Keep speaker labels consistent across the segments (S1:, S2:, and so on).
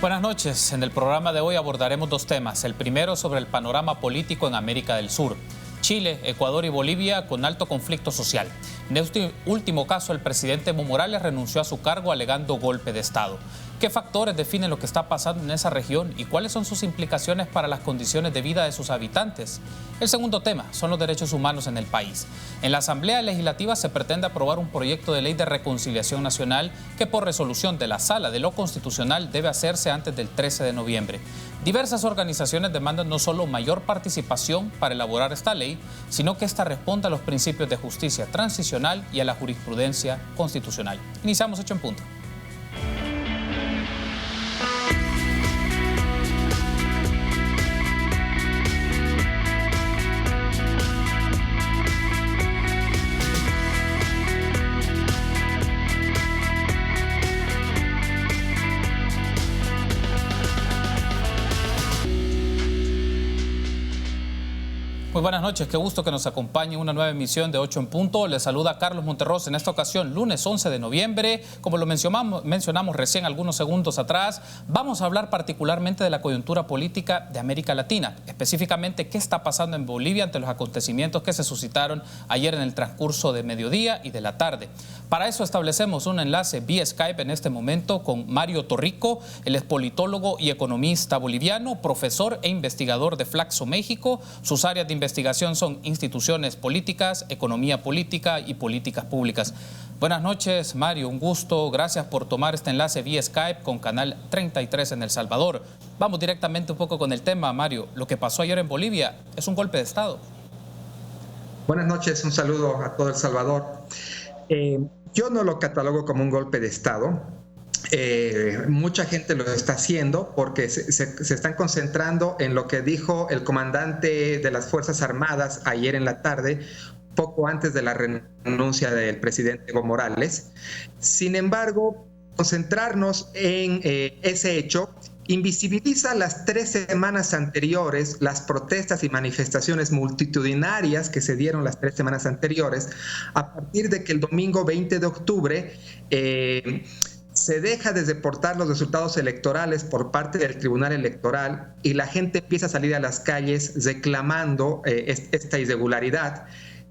S1: Buenas noches. En el programa de hoy abordaremos dos temas. El primero sobre el panorama político en América del Sur. Chile, Ecuador y Bolivia con alto conflicto social. En este último caso, el presidente Evo Morales renunció a su cargo alegando golpe de Estado. ¿Qué factores definen lo que está pasando en esa región y cuáles son sus implicaciones para las condiciones de vida de sus habitantes? El segundo tema son los derechos humanos en el país. En la Asamblea Legislativa se pretende aprobar un proyecto de ley de reconciliación nacional que por resolución de la Sala de lo Constitucional debe hacerse antes del 13 de noviembre. Diversas organizaciones demandan no solo mayor participación para elaborar esta ley, sino que esta responda a los principios de justicia transicional y a la jurisprudencia constitucional. Iniciamos Hecho en Punto. Muy buenas noches, qué gusto que nos acompañe en una nueva emisión de 8 en Punto. Les saluda Carlos Monterrosa en esta ocasión, lunes 11 de noviembre. Como lo mencionamos recién algunos segundos atrás, vamos a hablar particularmente de la coyuntura política de América Latina, específicamente qué está pasando en Bolivia ante los acontecimientos que se suscitaron ayer en el transcurso de mediodía y de la tarde. Para eso establecemos un enlace vía Skype en este momento con Mario Torrico, él es politólogo y economista boliviano, profesor e investigador de Flaxo, México. Sus áreas de investigación son instituciones políticas, economía política y políticas públicas. Buenas noches, Mario, un gusto. Gracias por tomar este enlace vía Skype con Canal 33 en El Salvador. Vamos directamente un poco con el tema, Mario. Lo que pasó ayer en Bolivia es un golpe de Estado.
S2: Buenas noches, un saludo a todo El Salvador. Yo no lo catalogo como un golpe de Estado. Mucha gente lo está haciendo porque se están concentrando en lo que dijo el comandante de las Fuerzas Armadas ayer en la tarde, poco antes de la renuncia del presidente Evo Morales. Sin embargo, concentrarnos en ese hecho invisibiliza las 3 semanas anteriores, las protestas y manifestaciones multitudinarias que se dieron las 3 semanas anteriores, a partir de que el domingo 20 de octubre se deja de reportar los resultados electorales por parte del Tribunal Electoral y la gente empieza a salir a las calles reclamando esta irregularidad,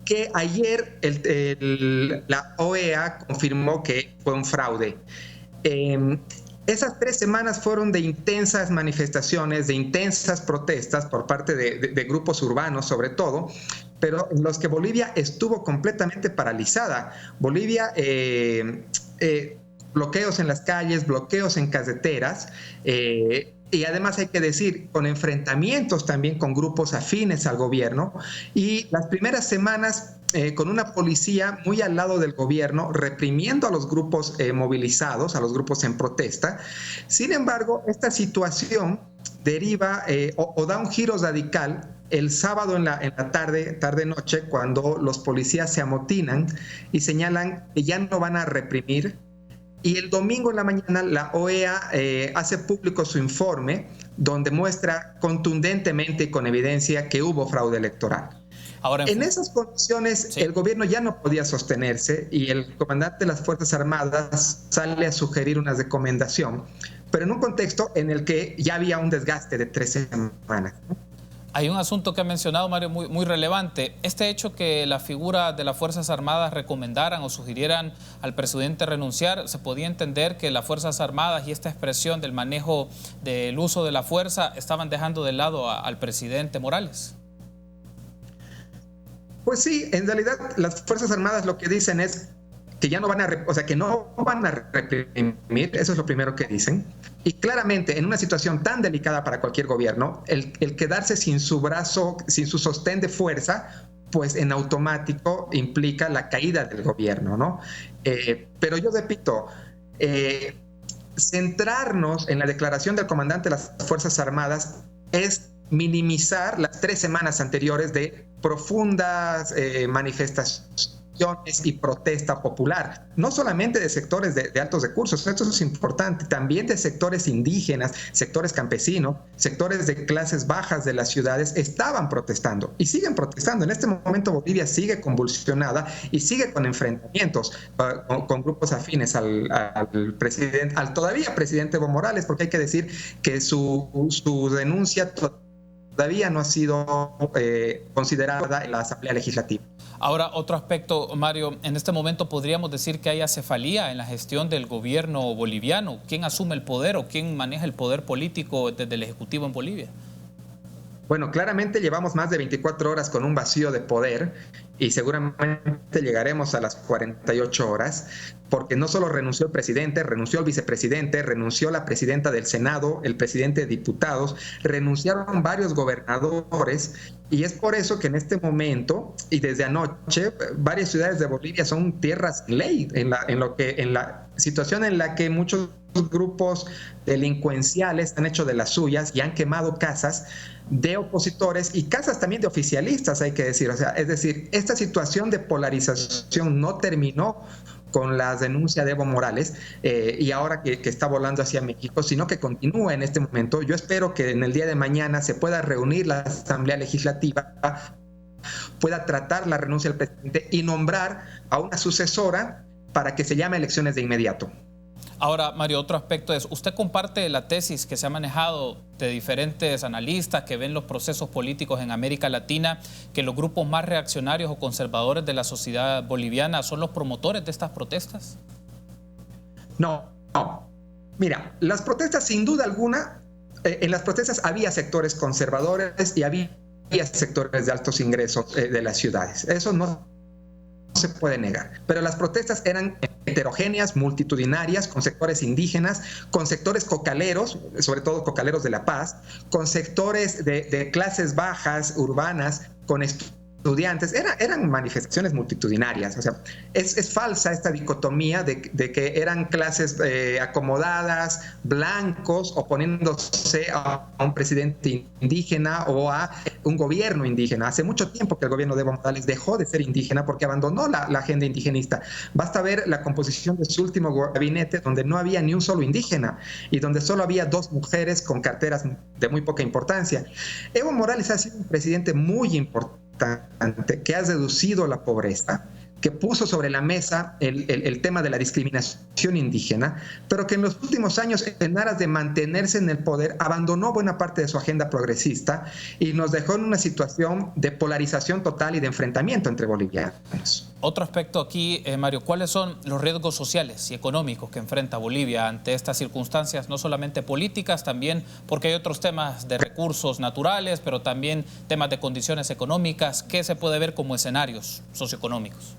S2: que ayer la OEA confirmó que fue un fraude. Esas 3 semanas fueron de intensas manifestaciones, de intensas protestas por parte de grupos urbanos sobre todo, pero en los que Bolivia estuvo completamente paralizada. Bolivia, bloqueos en las calles, bloqueos en carreteras, y además hay que decir, con enfrentamientos también con grupos afines al gobierno, y las primeras semanas con una policía muy al lado del gobierno, reprimiendo a los grupos movilizados, a los grupos en protesta. Sin embargo, esta situación deriva o da un giro radical el sábado en la tarde-noche, cuando los policías se amotinan y señalan que ya no van a reprimir. Y el domingo en la mañana la OEA hace público su informe donde muestra contundentemente y con evidencia que hubo fraude electoral. Ahora, en esas condiciones, sí, el gobierno ya no podía sostenerse y el comandante de las Fuerzas Armadas sale a sugerir una recomendación, pero en un contexto en el que ya había un desgaste de 3 semanas, ¿no?
S1: Hay un asunto que ha mencionado, Mario, muy relevante. Este hecho que la figura de las Fuerzas Armadas recomendaran o sugirieran al presidente renunciar, ¿se podía entender que las Fuerzas Armadas y esta expresión del manejo del uso de la fuerza estaban dejando de lado al presidente Morales?
S2: Pues sí, en realidad las Fuerzas Armadas lo que dicen es que ya no van a, que no van a reprimir, eso es lo primero que dicen. Y claramente, en una situación tan delicada para cualquier gobierno, el quedarse sin su brazo, sin su sostén de fuerza, pues en automático implica la caída del gobierno, ¿no? Pero yo repito, centrarnos en la declaración del comandante de las Fuerzas Armadas es minimizar las 3 semanas anteriores de profundas manifestaciones y protesta popular, no solamente de sectores de altos recursos, esto es importante, también de sectores indígenas, sectores campesinos, sectores de clases bajas de las ciudades estaban protestando y siguen protestando. En este momento Bolivia sigue convulsionada y sigue con enfrentamientos con grupos afines al presidente, al todavía presidente Evo Morales, porque hay que decir que su denuncia todavía no ha sido considerada en la Asamblea Legislativa.
S1: Ahora, otro aspecto, Mario, en este momento podríamos decir que hay acefalía en la gestión del gobierno boliviano. ¿Quién asume el poder o quién maneja el poder político desde el Ejecutivo en Bolivia?
S2: Bueno, claramente llevamos más de 24 horas con un vacío de poder y seguramente llegaremos a las 48 horas, porque no solo renunció el presidente, renunció el vicepresidente, renunció la presidenta del Senado, el presidente de diputados, renunciaron varios gobernadores, y es por eso que en este momento y desde anoche varias ciudades de Bolivia son tierras sin ley, en la situación en la que muchos grupos delincuenciales han hecho de las suyas y han quemado casas de opositores y casas también de oficialistas, hay que decir. O sea, es decir, esta situación de polarización no terminó con la denuncia de Evo Morales y ahora que está volando hacia México, sino que continúa en este momento. Yo espero que en el día de mañana se pueda reunir la Asamblea Legislativa, pueda tratar la renuncia del presidente y nombrar a una sucesora para que se llame elecciones de inmediato.
S1: Ahora, Mario, otro aspecto es, usted comparte la tesis que se ha manejado de diferentes analistas que ven los procesos políticos en América Latina, que los grupos más reaccionarios o conservadores de la sociedad boliviana son los promotores de estas protestas.
S2: No. Mira, las protestas sin duda alguna, en las protestas había sectores conservadores y había sectores de altos ingresos de las ciudades. Eso no se puede negar, pero las protestas eran heterogéneas, multitudinarias, con sectores indígenas, con sectores cocaleros, sobre todo cocaleros de La Paz, con sectores de clases bajas, urbanas, con estudiantes. Eran manifestaciones multitudinarias. O sea, es falsa esta dicotomía de que eran clases acomodadas, blancos, oponiéndose a un presidente indígena o a un gobierno indígena. Hace mucho tiempo que el gobierno de Evo Morales dejó de ser indígena porque abandonó la agenda indigenista. Basta ver la composición de su último gabinete, donde no había ni un solo indígena y donde solo había 2 mujeres con carteras de muy poca importancia. Evo Morales ha sido un presidente muy importante, que ha reducido la pobreza, que puso sobre la mesa el tema de la discriminación indígena, pero que en los últimos años, en aras de mantenerse en el poder, abandonó buena parte de su agenda progresista y nos dejó en una situación de polarización total y de enfrentamiento entre bolivianos.
S1: Otro aspecto aquí, Mario, ¿cuáles son los riesgos sociales y económicos que enfrenta Bolivia ante estas circunstancias, no solamente políticas, también porque hay otros temas de recursos naturales, pero también temas de condiciones económicas? ¿Qué se puede ver como escenarios socioeconómicos?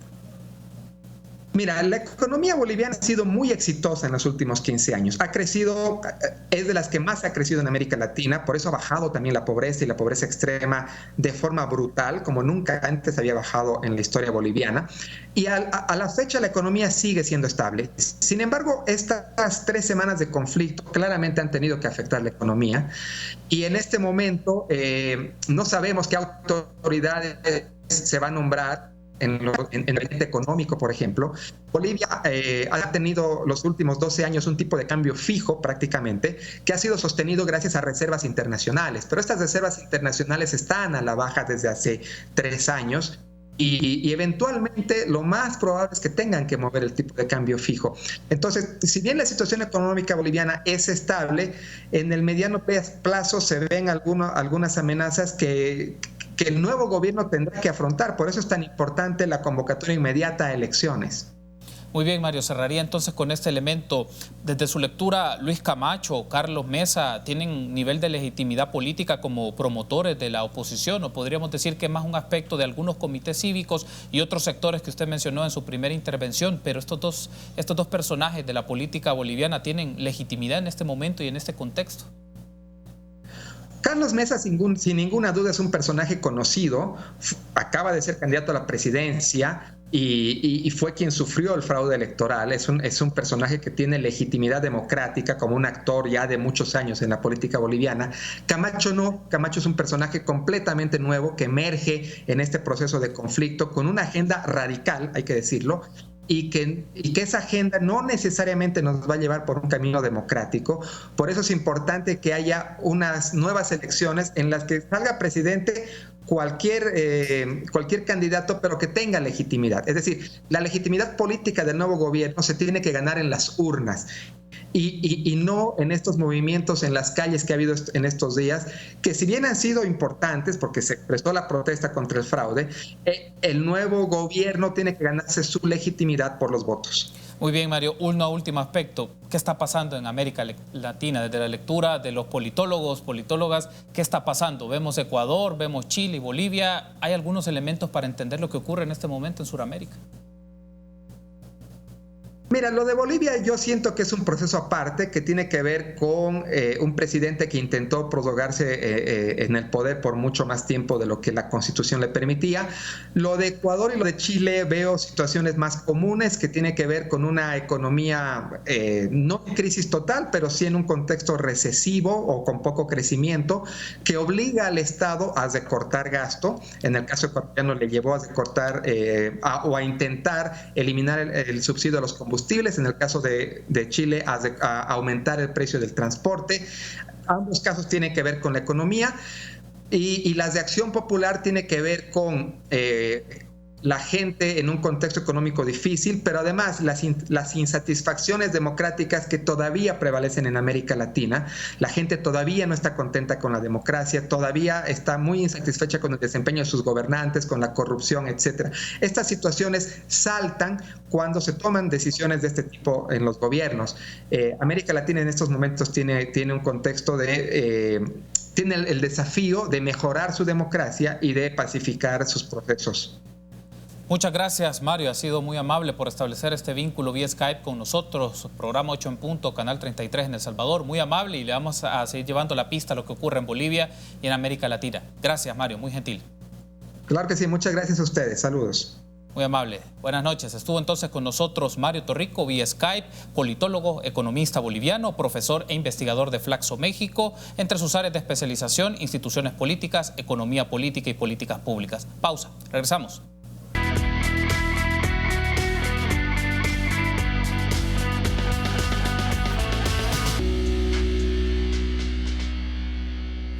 S2: Mira, la economía boliviana ha sido muy exitosa en los últimos 15 años. Ha crecido, es de las que más ha crecido en América Latina, por eso ha bajado también la pobreza y la pobreza extrema de forma brutal, como nunca antes había bajado en la historia boliviana. Y a la fecha la economía sigue siendo estable. Sin embargo, estas 3 semanas de conflicto claramente han tenido que afectar la economía. Y en este momento no sabemos qué autoridades se va a nombrar en el ambiente económico, por ejemplo. Bolivia ha tenido los últimos 12 años un tipo de cambio fijo prácticamente, que ha sido sostenido gracias a reservas internacionales, pero estas reservas internacionales están a la baja desde hace 3 años y eventualmente lo más probable es que tengan que mover el tipo de cambio fijo. Entonces, si bien la situación económica boliviana es estable, en el mediano plazo se ven algunas amenazas que el nuevo gobierno tendrá que afrontar. Por eso es tan importante la convocatoria inmediata a elecciones.
S1: Muy bien, Mario, cerraría entonces con este elemento. Desde su lectura, Luis Camacho o Carlos Mesa tienen nivel de legitimidad política como promotores de la oposición, o podríamos decir que es más un aspecto de algunos comités cívicos y otros sectores que usted mencionó en su primera intervención, pero estos dos personajes de la política boliviana tienen legitimidad en este momento y en este contexto.
S2: Carlos Mesa, sin ninguna duda, es un personaje conocido, acaba de ser candidato a la presidencia, y fue quien sufrió el fraude electoral. Es un personaje que tiene legitimidad democrática como un actor ya de muchos años en la política boliviana. Camacho no, Camacho es un personaje completamente nuevo que emerge en este proceso de conflicto con una agenda radical, hay que decirlo, y que esa agenda no necesariamente nos va a llevar por un camino democrático. Por eso es importante que haya unas nuevas elecciones en las que salga presidente cualquier candidato, pero que tenga legitimidad. Es decir, la legitimidad política del nuevo gobierno se tiene que ganar en las urnas. Y no en estos movimientos en las calles que ha habido en estos días, que si bien han sido importantes porque se expresó la protesta contra el fraude, el nuevo gobierno tiene que ganarse su legitimidad por los votos.
S1: Muy bien, Mario. Un último aspecto. ¿Qué está pasando en América Latina? Desde la lectura de los politólogos, politólogas, ¿qué está pasando? Vemos Ecuador, vemos Chile y Bolivia. ¿Hay algunos elementos para entender lo que ocurre en este momento en Sudamérica?
S2: Mira, lo de Bolivia yo siento que es un proceso aparte que tiene que ver con un presidente que intentó prorrogarse en el poder por mucho más tiempo de lo que la Constitución le permitía. Lo de Ecuador y lo de Chile veo situaciones más comunes que tiene que ver con una economía no en crisis total, pero sí en un contexto recesivo o con poco crecimiento que obliga al Estado a recortar gasto. En el caso ecuatoriano le llevó a recortar o a intentar eliminar el subsidio a los combustibles. En el caso de Chile, a aumentar el precio del transporte. Ambos casos tienen que ver con la economía y las de Acción Popular tiene que ver con la gente en un contexto económico difícil, pero además las insatisfacciones democráticas que todavía prevalecen en América Latina. La gente todavía no está contenta con la democracia, todavía está muy insatisfecha con el desempeño de sus gobernantes, con la corrupción, etc. Estas situaciones saltan cuando se toman decisiones de este tipo en los gobiernos. América Latina en estos momentos tiene un contexto tiene el desafío de mejorar su democracia y de pacificar sus procesos.
S1: Muchas gracias, Mario. Ha sido muy amable por establecer este vínculo vía Skype con nosotros. Programa 8 en punto, Canal 33 en El Salvador. Muy amable y le vamos a seguir llevando la pista a lo que ocurre en Bolivia y en América Latina. Gracias, Mario. Muy gentil.
S2: Claro que sí. Muchas gracias a ustedes. Saludos.
S1: Muy amable. Buenas noches. Estuvo entonces con nosotros Mario Torrico vía Skype, politólogo, economista boliviano, profesor e investigador de Flaxo México. Entre sus áreas de especialización, instituciones políticas, economía política y políticas públicas. Pausa. Regresamos.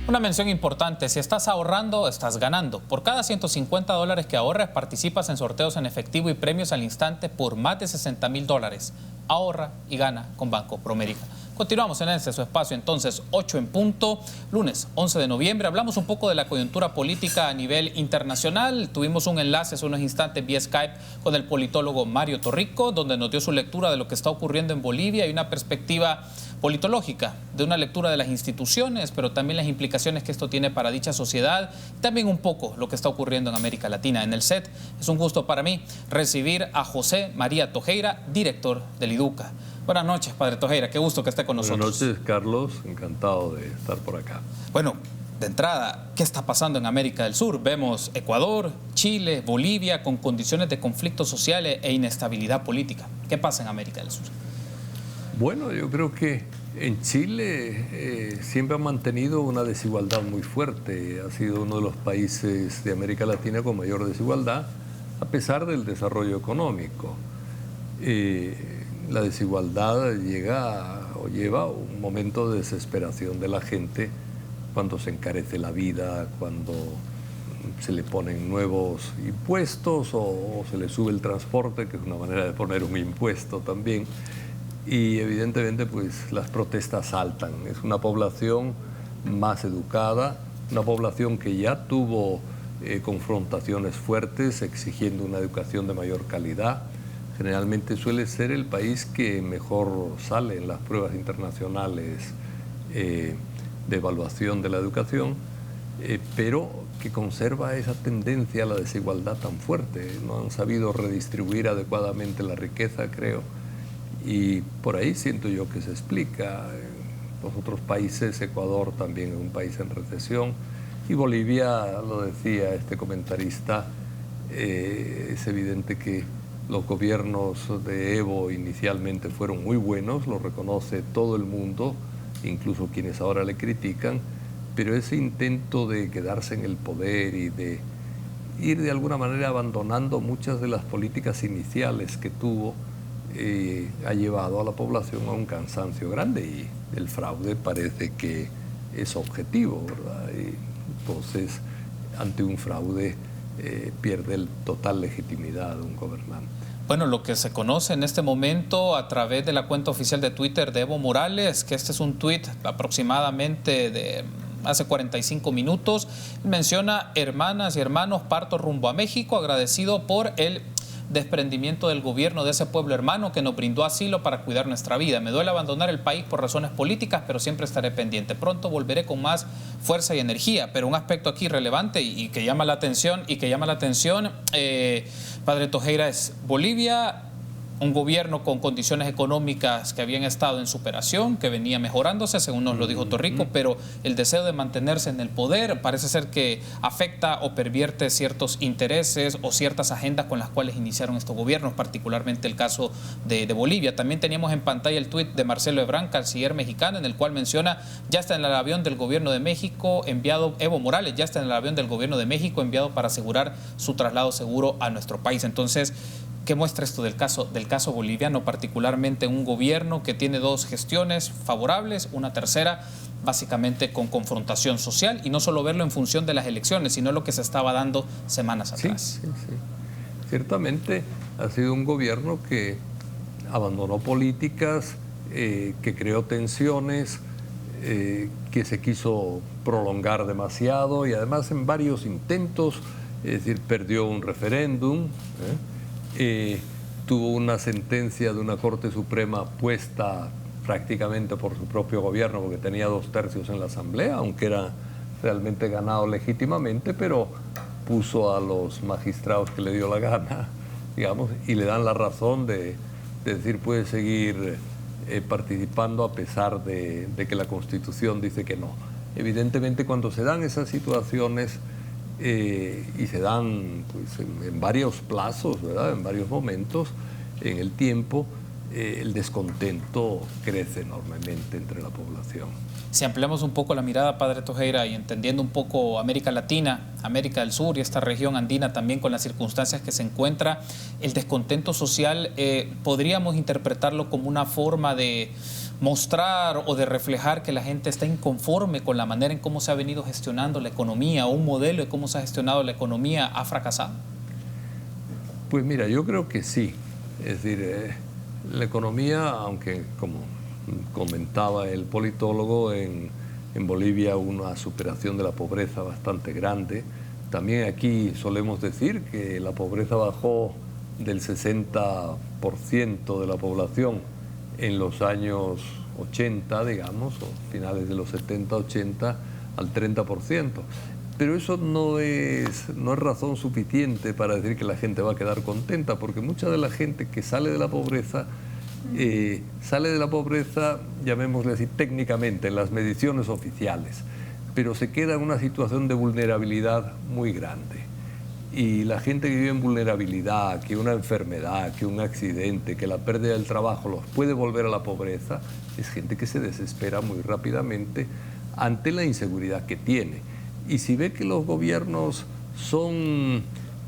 S1: Una mención importante, si estás ahorrando, estás ganando. Por cada $150 que ahorres, participas en sorteos en efectivo y premios al instante por más de $60,000. Ahorra y gana con Banco Promérica. Continuamos en su espacio, entonces, 8 en punto, lunes 11 de noviembre. Hablamos un poco de la coyuntura política a nivel internacional. Tuvimos un enlace hace unos instantes vía Skype con el politólogo Mario Torrico, donde nos dio su lectura de lo que está ocurriendo en Bolivia y una perspectiva politológica, de una lectura de las instituciones, pero también las implicaciones que esto tiene para dicha sociedad, también un poco lo que está ocurriendo en América Latina. En el set es un gusto para mí recibir a José María Tojeira, director del IDUCA. Buenas noches, padre Tojeira, qué gusto que esté con nosotros.
S3: Buenas noches, Carlos, encantado de estar por acá.
S1: Bueno, de entrada, ¿qué está pasando en América del Sur? Vemos Ecuador, Chile, Bolivia, con condiciones de conflicto social e inestabilidad política. ¿Qué pasa en América del Sur?
S3: Bueno, yo creo que en Chile siempre ha mantenido una desigualdad muy fuerte. Ha sido uno de los países de América Latina con mayor desigualdad, a pesar del desarrollo económico. La desigualdad lleva a un momento de desesperación de la gente cuando se encarece la vida, cuando se le ponen nuevos impuestos o se le sube el transporte, que es una manera de poner un impuesto también. Y evidentemente pues las protestas saltan. Es una población más educada, una población que ya tuvo confrontaciones fuertes exigiendo una educación de mayor calidad. Generalmente suele ser el país que mejor sale en las pruebas internacionales de evaluación de la educación, pero que conserva esa tendencia a la desigualdad tan fuerte. No han sabido redistribuir adecuadamente la riqueza, creo. Y por ahí siento yo que se explica. En los otros países, Ecuador también es un país en recesión, y Bolivia, lo decía este comentarista, Es evidente que los gobiernos de Evo inicialmente fueron muy buenos, lo reconoce todo el mundo, incluso quienes ahora le critican, pero ese intento de quedarse en el poder y de ir de alguna manera abandonando muchas de las políticas iniciales que tuvo, ha llevado a la población a un cansancio grande, y el fraude parece que es objetivo, ¿verdad? Y entonces, ante un fraude, pierde el total legitimidad de un gobernante.
S1: Bueno, lo que se conoce en este momento a través de la cuenta oficial de Twitter de Evo Morales, que este es un tuit aproximadamente de hace 45 minutos, menciona: hermanas y hermanos, parto rumbo a México, agradecido por el desprendimiento del gobierno de ese pueblo hermano que nos brindó asilo para cuidar nuestra vida. Me duele abandonar el país por razones políticas, pero siempre estaré pendiente. Pronto volveré con más fuerza y energía. Pero un aspecto aquí relevante y que llama la atención, Padre Tojeira, es Bolivia, un gobierno con condiciones económicas que habían estado en superación, que venía mejorándose, según nos lo dijo Torrico, pero el deseo de mantenerse en el poder parece ser que afecta o pervierte ciertos intereses o ciertas agendas con las cuales iniciaron estos gobiernos, particularmente el caso de Bolivia. También teníamos en pantalla el tuit de Marcelo Ebrard, canciller mexicano, en el cual menciona: ya está en el avión del gobierno de México enviado, Evo Morales ya está en el avión del gobierno de México enviado para asegurar su traslado seguro a nuestro país. Entonces, ¿qué muestra esto del caso boliviano, particularmente un gobierno que tiene dos gestiones favorables, una tercera básicamente con confrontación social, y no solo verlo en función de las elecciones, sino lo que se estaba dando semanas atrás?
S3: Sí. Ciertamente ha sido un gobierno que abandonó políticas, que creó tensiones, que se quiso prolongar demasiado, y además en varios intentos, es decir, perdió un referéndum, tuvo una sentencia de una Corte Suprema puesta prácticamente por su propio gobierno, porque tenía 2/3 en la Asamblea, aunque era realmente ganado legítimamente, pero puso a los magistrados que le dio la gana, digamos, y le dan la razón de decir: puede seguir participando a pesar de que la Constitución dice que no. Evidentemente, cuando se dan esas situaciones, y se dan pues, en varios plazos, ¿verdad?, en varios momentos en el tiempo, el descontento crece enormemente entre la población.
S1: Si ampliamos un poco la mirada, Padre Tojeira, y entendiendo un poco América Latina, América del Sur y esta región andina también, con las circunstancias que se encuentra, el descontento social, ¿podríamos interpretarlo como una forma de mostrar o de reflejar que la gente está inconforme con la manera en cómo se ha venido gestionando la economía, o un modelo de cómo se ha gestionado la economía ha fracasado?
S3: Pues mira, yo creo que sí. Es decir, la economía, aunque como comentaba el politólogo, en Bolivia una superación de la pobreza bastante grande. También aquí solemos decir que la pobreza bajó del 60% de la población en los años 80, digamos, o finales de los 70, 80, al 30%. Pero eso no es razón suficiente para decir que la gente va a quedar contenta, porque mucha de la gente que sale de la pobreza, llamémosle así técnicamente, en las mediciones oficiales, pero se queda en una situación de vulnerabilidad muy grande. Y la gente que vive en vulnerabilidad, que una enfermedad, que un accidente, que la pérdida del trabajo los puede volver a la pobreza, es gente que se desespera muy rápidamente ante la inseguridad que tiene. Y si ve que los gobiernos son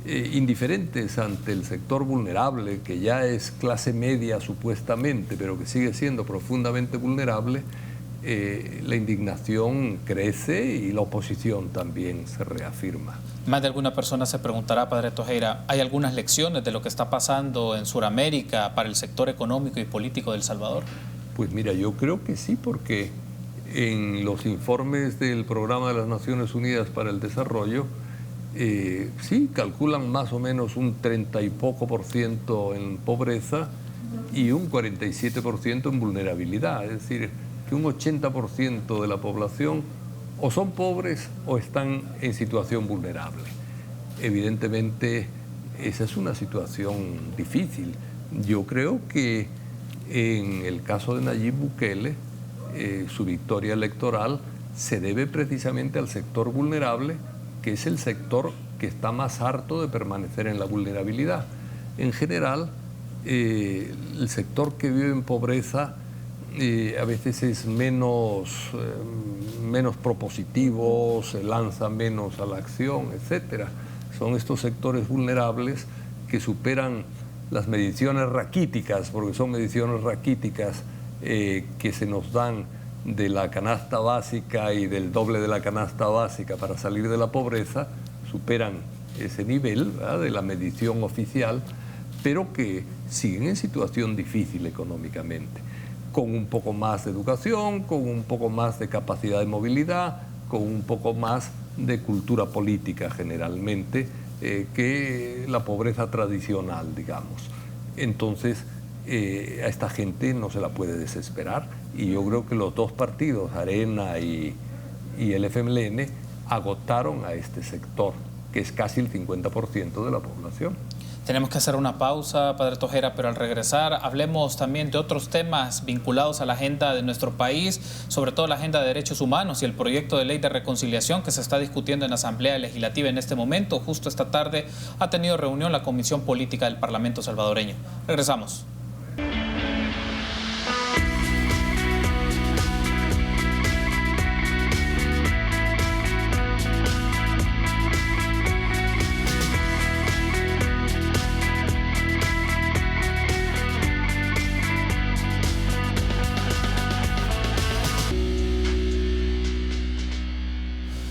S3: indiferentes ante el sector vulnerable, que ya es clase media supuestamente, pero que sigue siendo profundamente vulnerable, la indignación crece y la oposición también se reafirma.
S1: Más de alguna persona se preguntará, Padre Tojeira, ¿hay algunas lecciones de lo que está pasando en Sudamérica para el sector económico y político de El Salvador?
S3: Pues mira, yo creo que sí, porque en los informes del Programa de las Naciones Unidas para el Desarrollo, sí, calculan más o menos un 30 y poco % en pobreza y un 47% en vulnerabilidad. Es decir, que un 80% de la población o son pobres o están en situación vulnerable. Evidentemente, esa es una situación difícil. Yo creo que en el caso de Nayib Bukele, su victoria electoral se debe precisamente al sector vulnerable, que es el sector que está más harto de permanecer en la vulnerabilidad. En general, el sector que vive en pobreza a veces es menos propositivo, se lanza menos a la acción, etc. Son estos sectores vulnerables que superan las mediciones raquíticas, porque son mediciones raquíticas que se nos dan de la canasta básica y del doble de la canasta básica para salir de la pobreza, superan ese nivel, ¿verdad?, de la medición oficial, pero que siguen en situación difícil económicamente, con un poco más de educación, con un poco más de capacidad de movilidad, con un poco más de cultura política generalmente, que la pobreza tradicional, digamos. Entonces, a esta gente no se la puede desesperar, y yo creo que los dos partidos, Arena y el FMLN, agotaron a este sector, que es casi el 50% de la población.
S1: Tenemos que hacer una pausa, Padre Tojera, pero al regresar hablemos también de otros temas vinculados a la agenda de nuestro país, sobre todo la agenda de derechos humanos y el proyecto de ley de reconciliación que se está discutiendo en la Asamblea Legislativa en este momento. Justo esta tarde ha tenido reunión la Comisión Política del Parlamento salvadoreño. Regresamos.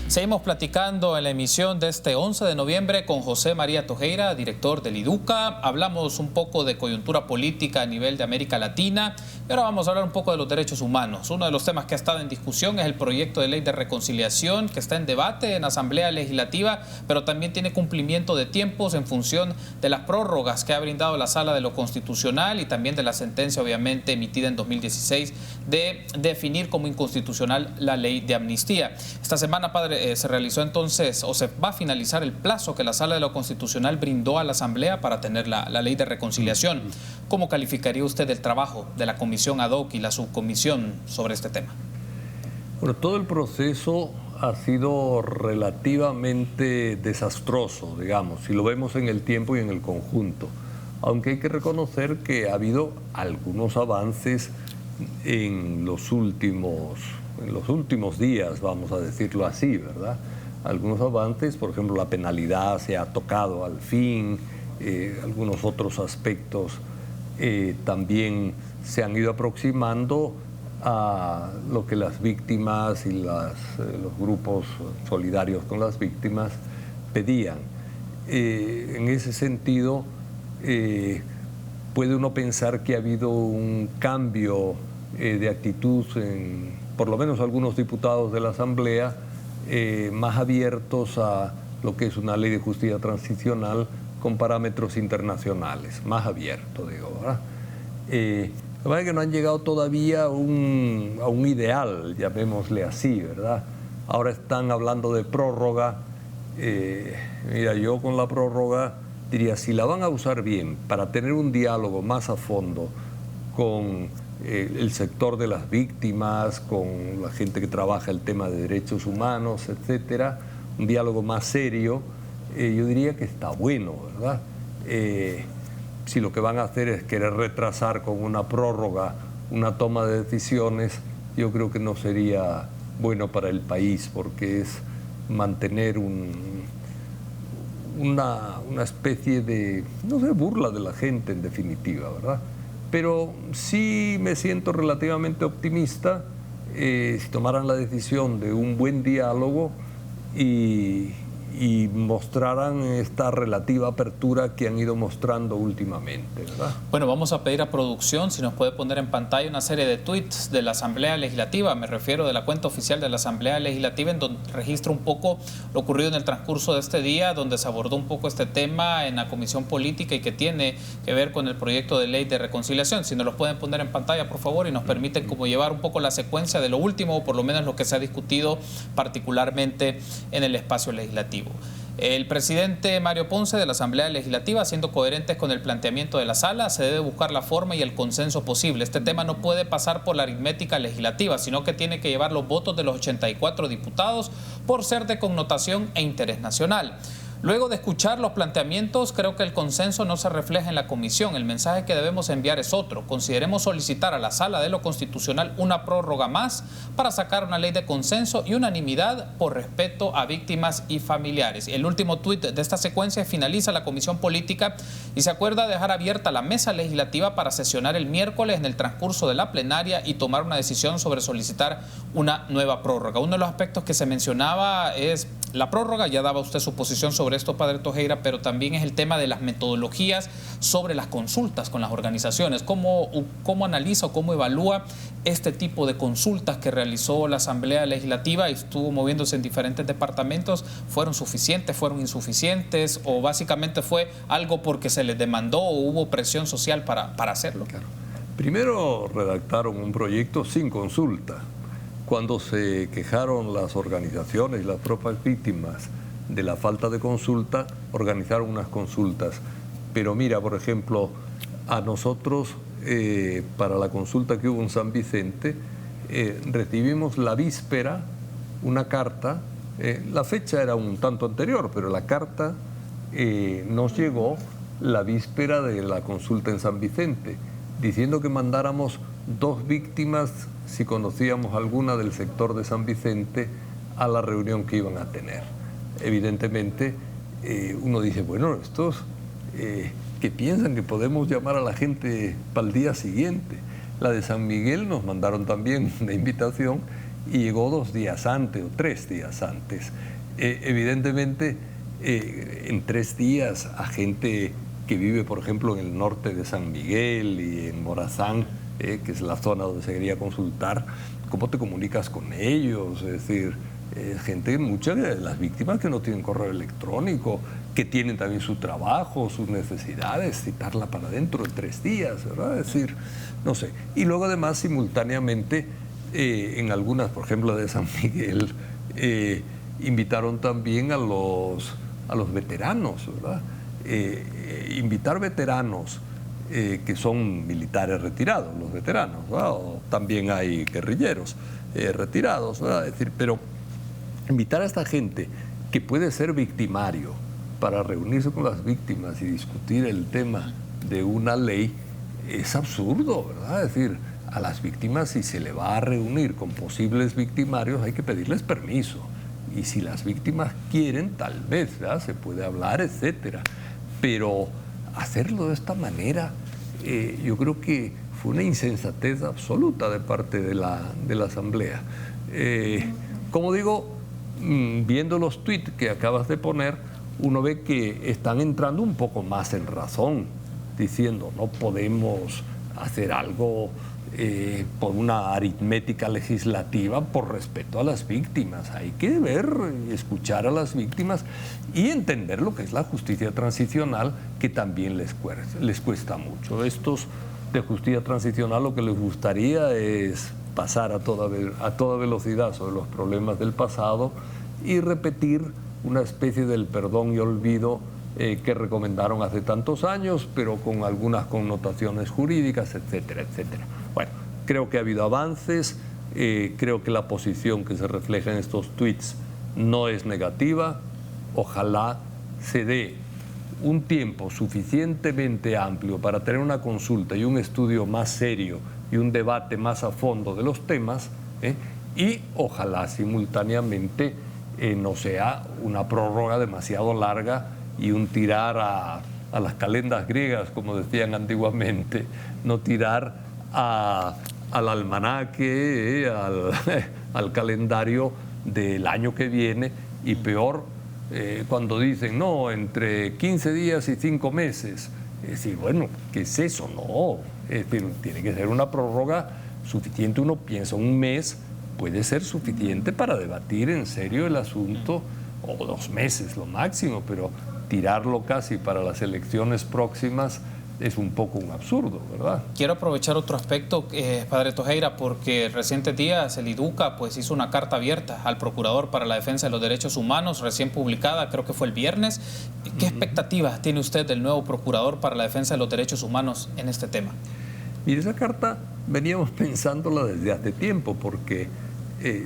S1: Seguimos platicando en la emisión de este 11 de noviembre con José María Tojera, director del IDUCA. Hablamos un poco de coyuntura política a nivel de América Latina y ahora vamos a hablar un poco de los derechos humanos. Uno de los temas que ha estado en discusión es el proyecto de ley de reconciliación que está en debate en la Asamblea Legislativa, pero también tiene cumplimiento de tiempos en función de las prórrogas que ha brindado la Sala de lo Constitucional y también de la sentencia, obviamente, emitida en 2016 de definir como inconstitucional la ley de amnistía. Esta semana, padre, se realizó entonces, o se va a finalizar el plazo que la Sala de lo Constitucional brindó a la Asamblea para tener la ley de reconciliación. ¿Cómo calificaría usted el trabajo de la Comisión ad hoc y la subcomisión sobre este tema?
S3: Bueno, todo el proceso ha sido relativamente desastroso, digamos, si lo vemos en el tiempo y en el conjunto, aunque hay que reconocer que ha habido algunos avances en los últimos días, vamos a decirlo así, ¿verdad? Algunos avances, por ejemplo, la penalidad se ha tocado al fin, algunos otros aspectos también se han ido aproximando a lo que las víctimas y los grupos solidarios con las víctimas pedían. En ese sentido, puede uno pensar que ha habido un cambio de actitud en, por lo menos, algunos diputados de la Asamblea, más abiertos a lo que es una ley de justicia transicional con parámetros internacionales, más abierto, digo, ¿verdad? La verdad es que no han llegado todavía a un ideal, llamémosle así, ¿verdad? Ahora están hablando de prórroga. Mira, yo con la prórroga diría, si la van a usar bien para tener un diálogo más a fondo con el sector de las víctimas, con la gente que trabaja el tema de derechos humanos, etcétera, un diálogo más serio, yo diría que está bueno, ¿verdad? Si lo que van a hacer es querer retrasar con una prórroga una toma de decisiones, yo creo que no sería bueno para el país, porque es mantener una especie de, no sé, burla de la gente en definitiva, ¿verdad? Pero sí me siento relativamente optimista si tomaran la decisión de un buen diálogo y mostraran esta relativa apertura que han ido mostrando últimamente, ¿verdad?
S1: Bueno, vamos a pedir a producción si nos puede poner en pantalla una serie de tweets de la Asamblea Legislativa, me refiero de la cuenta oficial de la Asamblea Legislativa, en donde registra un poco lo ocurrido en el transcurso de este día, donde se abordó un poco este tema en la Comisión Política y que tiene que ver con el proyecto de ley de reconciliación. Si nos los pueden poner en pantalla, por favor, y nos permiten como llevar un poco la secuencia de lo último, o por lo menos lo que se ha discutido particularmente en el espacio legislativo. El presidente Mario Ponce de la Asamblea Legislativa, siendo coherentes con el planteamiento de la sala, se debe buscar la forma y el consenso posible. Este tema no puede pasar por la aritmética legislativa, sino que tiene que llevar los votos de los 84 diputados por ser de connotación e interés nacional. Luego de escuchar los planteamientos, creo que el consenso no se refleja en la comisión. El mensaje que debemos enviar es otro. Consideremos solicitar a la Sala de lo Constitucional una prórroga más para sacar una ley de consenso y unanimidad por respeto a víctimas y familiares. El último tuit de esta secuencia finaliza la Comisión Política y se acuerda dejar abierta la mesa legislativa para sesionar el miércoles en el transcurso de la plenaria y tomar una decisión sobre solicitar una nueva prórroga. Uno de los aspectos que se mencionaba es la prórroga, ya daba usted su posición sobre esto, padre Tojeira, pero también es el tema de las metodologías sobre las consultas con las organizaciones. ¿Cómo analiza o cómo evalúa este tipo de consultas que realizó la Asamblea Legislativa y estuvo moviéndose en diferentes departamentos? ¿Fueron suficientes, fueron insuficientes o básicamente fue algo porque se les demandó o hubo presión social para hacerlo?
S3: Claro. Primero redactaron un proyecto sin consulta. Cuando se quejaron las organizaciones y las propias víctimas de la falta de consulta, organizaron unas consultas. Pero mira, por ejemplo, a nosotros, para la consulta que hubo en San Vicente, recibimos la víspera una carta, la fecha era un tanto anterior, pero la carta nos llegó la víspera de la consulta en San Vicente, diciendo que mandáramos 2 víctimas, si conocíamos alguna del sector de San Vicente, a la reunión que iban a tener. Evidentemente, uno dice, bueno, estos que piensan que podemos llamar a la gente para el día siguiente. La de San Miguel nos mandaron también una invitación y llegó 2 días antes o 3 días antes. Evidentemente, en 3 días a gente que vive, por ejemplo, en el norte de San Miguel y en Morazán, que es la zona donde se quería consultar, ¿cómo te comunicas con ellos? Es decir, gente, muchas de las víctimas que no tienen correo electrónico, que tienen también su trabajo, sus necesidades, citarla para dentro de 3 días, ¿verdad? Es decir, no sé. Y luego además, simultáneamente, en algunas, por ejemplo, de San Miguel, invitaron también a los veteranos, ¿verdad? Invitar veteranos que son militares retirados, los veteranos, ¿verdad? O también hay guerrilleros retirados, ¿verdad? Es decir, pero invitar a esta gente que puede ser victimario para reunirse con las víctimas y discutir el tema de una ley es absurdo, ¿verdad? Es decir, a las víctimas, si se le va a reunir con posibles victimarios, hay que pedirles permiso. Y si las víctimas quieren, tal vez, ¿verdad? Se puede hablar, etcétera. Pero hacerlo de esta manera, yo creo que fue una insensatez absoluta de parte de la Asamblea. Como digo, viendo los tweets que acabas de poner, uno ve que están entrando un poco más en razón, diciendo no podemos hacer algo por una aritmética legislativa por respeto a las víctimas. Hay que ver y escuchar a las víctimas y entender lo que es la justicia transicional, que también les cuesta mucho. Estos de justicia transicional lo que les gustaría es pasar a toda velocidad sobre los problemas del pasado y repetir una especie del perdón y olvido que recomendaron hace tantos años, pero con algunas connotaciones jurídicas, etcétera, etcétera. Bueno, creo que ha habido avances, creo que la posición que se refleja en estos tweets no es negativa. Ojalá se dé un tiempo suficientemente amplio para tener una consulta y un estudio más serio y un debate más a fondo de los temas, y ojalá simultáneamente no sea una prórroga demasiado larga y un tirar a las calendas griegas, como decían antiguamente, no tirar al almanaque, al calendario del año que viene, y peor cuando dicen, no, entre 15 días y 5 meses. Es decir, bueno, ¿qué es eso? No, tiene que ser una prórroga suficiente. Uno piensa, un mes puede ser suficiente para debatir en serio el asunto, o 2 meses lo máximo, pero tirarlo casi para las elecciones próximas es un poco un absurdo, ¿verdad?
S1: Quiero aprovechar otro aspecto, padre Tojeira, porque recientes días el IDUCA pues hizo una carta abierta al Procurador para la Defensa de los Derechos Humanos, recién publicada, creo que fue el viernes. ¿Qué expectativas tiene usted del nuevo Procurador para la Defensa de los Derechos Humanos en este tema?
S3: Mire, esa carta veníamos pensándola desde hace tiempo, porque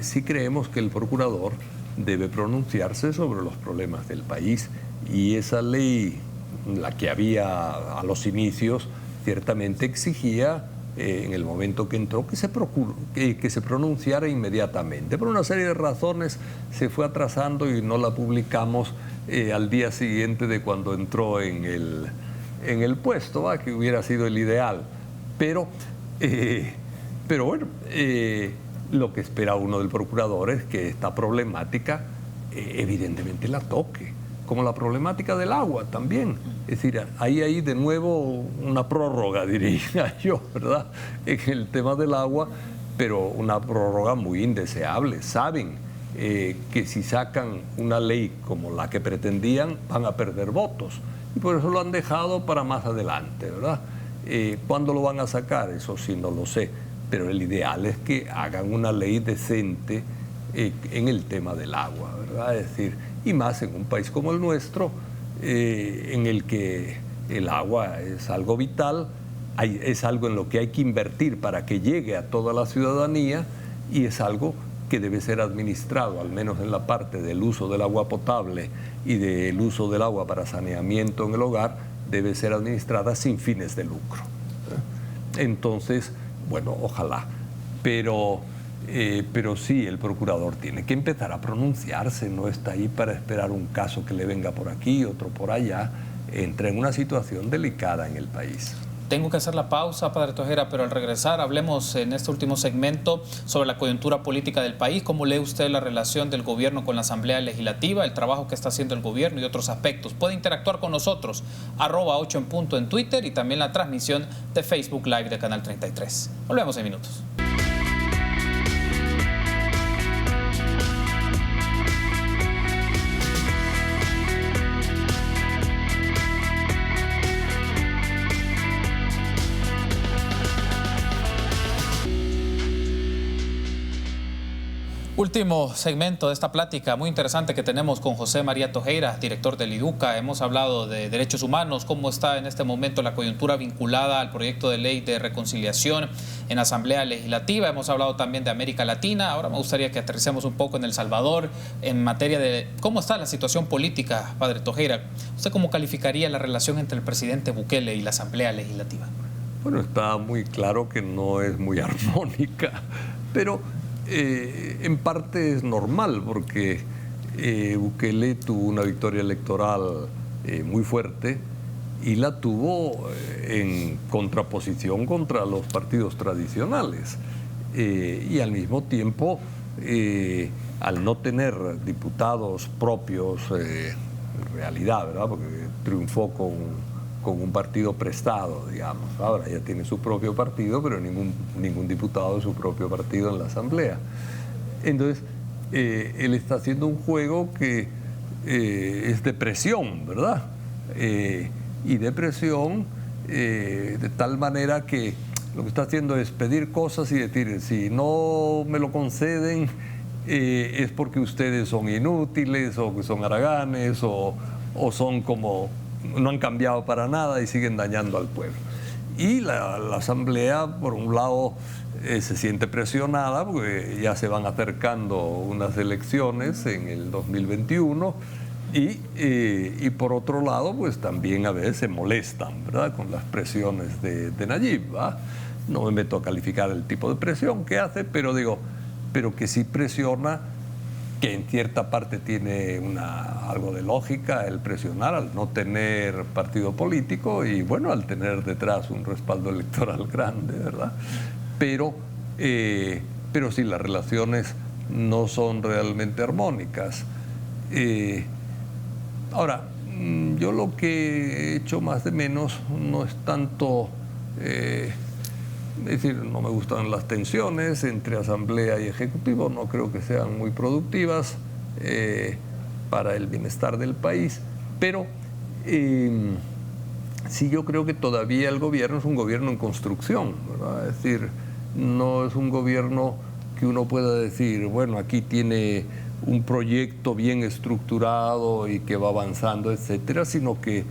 S3: sí creemos que el Procurador debe pronunciarse sobre los problemas del país Y esa ley, la que había a los inicios, ciertamente exigía, en el momento que entró, que se pronunciara inmediatamente. Por una serie de razones se fue atrasando y no la publicamos al día siguiente de cuando entró en el puesto, ¿va? Que hubiera sido el ideal. Pero bueno, lo que espera uno del procurador es que esta problemática evidentemente la toque, como la problemática del agua también. Es decir, hay de nuevo una prórroga, diría yo, ¿verdad?, en el tema del agua, pero una prórroga muy indeseable. Saben que si sacan una ley como la que pretendían, van a perder votos. Y por eso lo han dejado para más adelante, ¿verdad? ¿Cuándo lo van a sacar? Eso sí, no lo sé. Pero el ideal es que hagan una ley decente en el tema del agua, ¿verdad? Es decir, y más en un país como el nuestro, en el que el agua es algo vital, es algo en lo que hay que invertir para que llegue a toda la ciudadanía, y es algo que debe ser administrado, al menos en la parte del uso del agua potable y del uso del agua para saneamiento en el hogar, debe ser administrada sin fines de lucro. Entonces, bueno, ojalá, pero sí, el procurador tiene que empezar a pronunciarse, no está ahí para esperar un caso que le venga por aquí, otro por allá. Entra en una situación delicada en el país.
S1: Tengo que hacer la pausa, Padre Tojera, pero al regresar hablemos en este último segmento sobre la coyuntura política del país. ¿Cómo lee usted la relación del gobierno con la Asamblea Legislativa, el trabajo que está haciendo el gobierno y otros aspectos? Puede interactuar con nosotros, @8 en punto en Twitter, y también la transmisión de Facebook Live de Canal 33. Volvemos en minutos. Último segmento de esta plática muy interesante que tenemos con José María Tojera, director del IDUCA. Hemos hablado de derechos humanos, cómo está en este momento la coyuntura vinculada al proyecto de ley de reconciliación en Asamblea Legislativa. Hemos hablado también de América Latina. Ahora me gustaría que aterricemos un poco en El Salvador, en materia de cómo está la situación política, Padre Tojera. ¿Usted cómo calificaría la relación entre el presidente Bukele y la Asamblea Legislativa?
S3: Bueno, está muy claro que no es muy armónica, pero en parte es normal, porque Bukele tuvo una victoria electoral muy fuerte, y la tuvo en contraposición contra los partidos tradicionales. Y al mismo tiempo, al no tener diputados propios, en realidad, ¿verdad?, porque triunfó con un partido prestado, digamos. Ahora ya tiene su propio partido, pero ningún diputado de su propio partido en la Asamblea. Entonces, él está haciendo un juego que es de presión, ¿verdad? Y de presión de tal manera que lo que está haciendo es pedir cosas y decir, si no me lo conceden, es porque ustedes son inútiles, o que son haraganes, o son como... no han cambiado para nada y siguen dañando al pueblo. Y la Asamblea, por un lado, se siente presionada porque ya se van acercando unas elecciones en el 2021, y por otro lado, pues también a veces se molestan, ¿verdad?, con las presiones de Nayib, ¿va? No me meto a calificar el tipo de presión que hace, pero que sí presiona, que en cierta parte tiene algo de lógica el presionar al no tener partido político y, bueno, al tener detrás un respaldo electoral grande, ¿verdad? Pero sí, las relaciones no son realmente armónicas. Ahora, yo lo que he hecho más de menos no es tanto... es decir, no me gustan las tensiones entre Asamblea y Ejecutivo, no creo que sean muy productivas para el bienestar del país, pero sí, yo creo que todavía el gobierno es un gobierno en construcción, ¿verdad? Es decir, no es un gobierno que uno pueda decir, bueno, aquí tiene un proyecto bien estructurado y que va avanzando, etcétera, sino que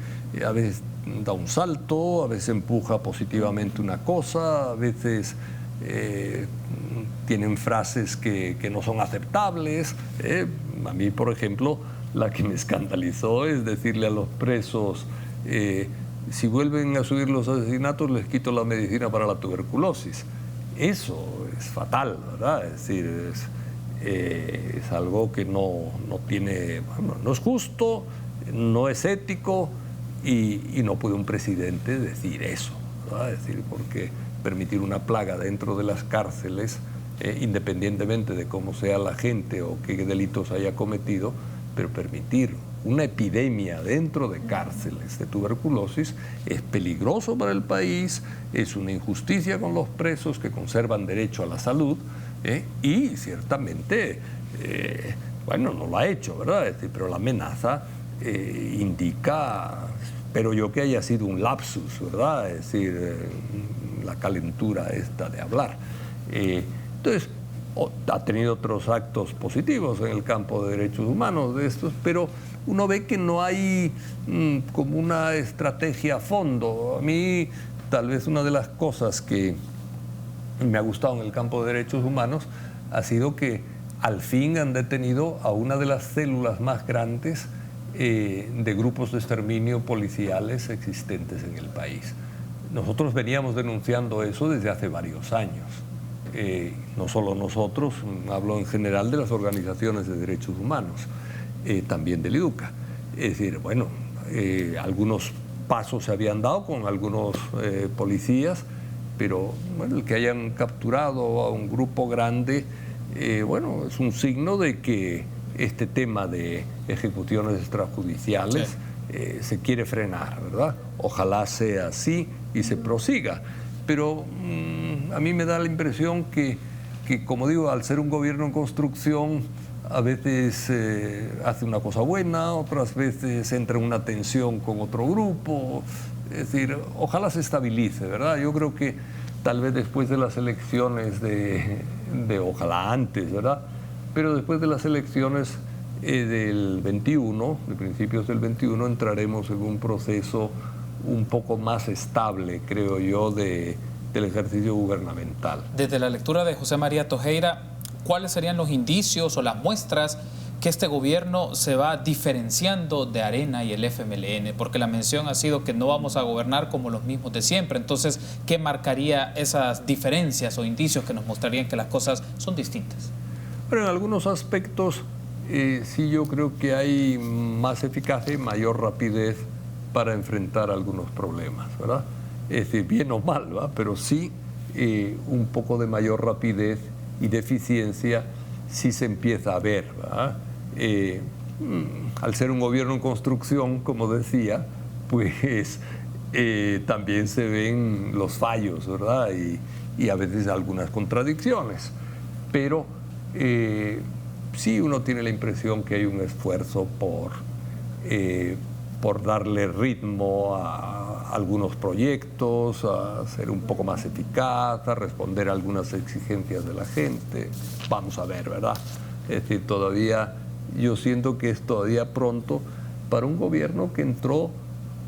S3: a veces da un salto, a veces empuja positivamente una cosa, a veces tienen frases que no son aceptables. A mí, por ejemplo, La que me escandalizó es decirle a los presos, si vuelven a subir los asesinatos, les quito la medicina para la tuberculosis. Eso es fatal, ¿verdad? Es decir, es algo que no tiene, bueno, no es justo, no es ético y no puede un presidente decir eso, ¿verdad? Es decir, porque permitir una plaga dentro de las cárceles, independientemente de cómo sea la gente o qué delitos haya cometido, pero permitir una epidemia dentro de cárceles de tuberculosis es peligroso para el país, es una injusticia con los presos que conservan derecho a la salud, y ciertamente, bueno, no lo ha hecho, ¿verdad? Pero la amenaza indica, espero yo que haya sido un lapsus, ¿verdad? Es decir, la calentura esta de hablar. Entonces, ha tenido otros actos positivos en el campo de derechos humanos de estos, pero uno ve que no hay como una estrategia a fondo. A mí, tal vez una de las cosas que me ha gustado en el campo de derechos humanos ha sido que al fin han detenido a una de las células más grandes de grupos de exterminio policiales existentes en el país. Nosotros veníamos denunciando eso desde hace varios años. No solo nosotros, hablo en general de las organizaciones de derechos humanos, también del IDUCA. Es decir, bueno, algunos pasos se habían dado con algunos policías, pero bueno, el que hayan capturado a un grupo grande, bueno, es un signo de que este tema de ejecuciones extrajudiciales se quiere frenar, ¿verdad? Ojalá sea así y se prosiga. Pero a mí me da la impresión que, como digo, al ser un gobierno en construcción, a veces hace una cosa buena, otras veces entra en una tensión con otro grupo. Es decir, ojalá se estabilice, ¿verdad? Yo creo que tal vez después de las elecciones ojalá antes, ¿verdad? Pero después de las elecciones del 21, de principios del 21, entraremos en un proceso un poco más estable, creo yo, del ejercicio gubernamental.
S1: Desde la lectura de José María Tojeira, ¿cuáles serían los indicios o las muestras que este gobierno se va diferenciando de Arena y el FMLN? Porque la mención ha sido que no vamos a gobernar como los mismos de siempre. Entonces, ¿qué marcaría esas diferencias o indicios que nos mostrarían que las cosas son distintas?
S3: Pero en algunos aspectos sí, yo creo que hay más eficacia y mayor rapidez para enfrentar algunos problemas, ¿verdad? Es decir, bien o mal, ¿verdad? Pero sí un poco de mayor rapidez y de eficiencia sí se empieza a ver, ¿verdad? Al ser un gobierno en construcción, como decía, pues también se ven los fallos, ¿verdad? Y a veces algunas contradicciones. Pero sí uno tiene la impresión que hay un esfuerzo por darle ritmo a algunos proyectos, a ser un poco más eficaz, a responder a algunas exigencias de la gente. Vamos a ver, ¿verdad? Es decir, todavía yo siento que es todavía pronto para un gobierno que entró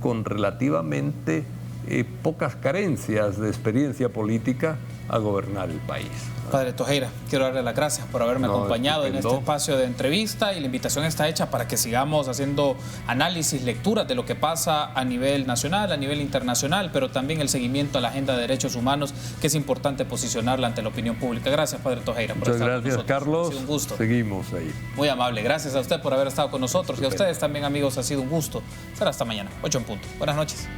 S3: con relativamente pocas carencias de experiencia política a gobernar el país.
S1: Padre Tojeira, quiero darle las gracias por haberme acompañado en este espacio de entrevista, y la invitación está hecha para que sigamos haciendo análisis, lecturas de lo que pasa a nivel nacional, a nivel internacional, pero también el seguimiento a la agenda de derechos humanos, que es importante posicionarla ante la opinión pública. Gracias, Padre Tojeira, por estar con nosotros.
S3: Muchas gracias, Carlos.
S1: Ha sido un gusto.
S3: Seguimos ahí.
S1: Muy amable. Gracias a usted por haber estado con nosotros. Y a ustedes también, amigos, ha sido un gusto. Será hasta mañana, 8 en punto. Buenas noches.